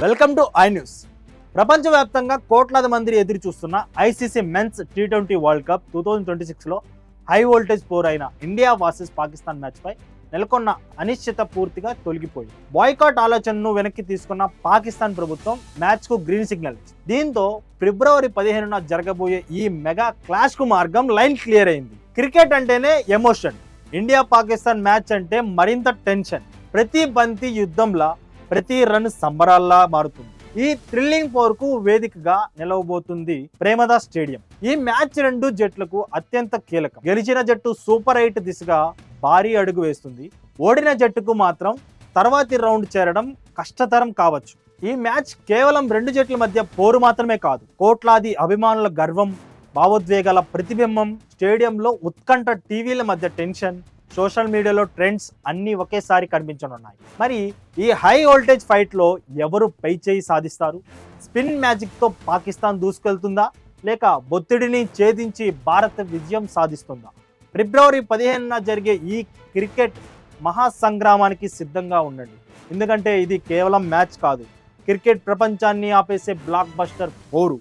Welcome to I news. ప్రపంచవ్యాప్తంగా కోట్లాది మంది ఎదురు చూస్తున్న ICC men's T20 world cup 2026లో హై వోల్టేజ్ పోర్ అయిన ఇండియా వర్సెస్ పాకిస్తాన్ మ్యాచ్పై నెలకొన్న అనిశ్చిత పూర్తిగా తొలగిపోయింది. బాయ్కాట్ ఆలోచనను వెనక్కి తీసుకున్న పాకిస్తాన్ ప్రభుత్వం మ్యాచ్కు గ్రీన్ సిగ్నల్ ఇచ్చింది. దీంతో ఫిబ్రవరి 15న జరగబోయే ఈ మెగా క్లాష్కు మార్గం లైన్ క్లియర్ అయింది. క్రికెట్ అంటేనే ఎమోషన్, ఇండియా పాకిస్తాన్ మ్యాచ్ అంటే మరింత టెన్షన్. ప్రతి బంతి యుద్ధంలా, ప్రతి రన్ సంబరాల్లా మారుతుంది. ఈ థ్రిల్లింగ్ పోర్కు వేదికగా నిలవబోతుంది ప్రేమదాస్ స్టేడియం. ఈ మ్యాచ్ రెండు జట్లకు అత్యంత కీలకం. గెలిచిన జట్టు సూపర్ 8 దిశగా భారీ అడుగు వేస్తుంది. ఓడిన జట్టుకు మాత్రం తర్వాతి రౌండ్ చేరడం కష్టతరం కావచ్చు. ఈ మ్యాచ్ కేవలం రెండు జట్ల మధ్య పోరు మాత్రమే కాదు, కోట్లాది అభిమానుల గర్వం, భావోద్వేగాల ప్రతిబింబం. స్టేడియంలో ఉత్కంఠ, టీవీల మధ్య టెన్షన్, సోషల్ మీడియాలో ట్రెండ్స్ అన్నీ ఒకేసారి కనిపించనున్నాయి. మరి ఈ హై వోల్టేజ్ ఫైట్లో ఎవరు పై చేయి సాధిస్తారు? స్పిన్ మ్యాజిక్తో పాకిస్తాన్ దూసుకెళ్తుందా, లేక ఒత్తిడిని ఛేదించి భారత్ విజయం సాధిస్తుందా? ఫిబ్రవరి 15న జరిగే ఈ క్రికెట్ మహాసంగ్రామానికి సిద్ధంగా ఉండండి. ఎందుకంటే ఇది కేవలం మ్యాచ్ కాదు, క్రికెట్ ప్రపంచాన్ని ఆపేసే బ్లాక్ బస్టర్ పోరు.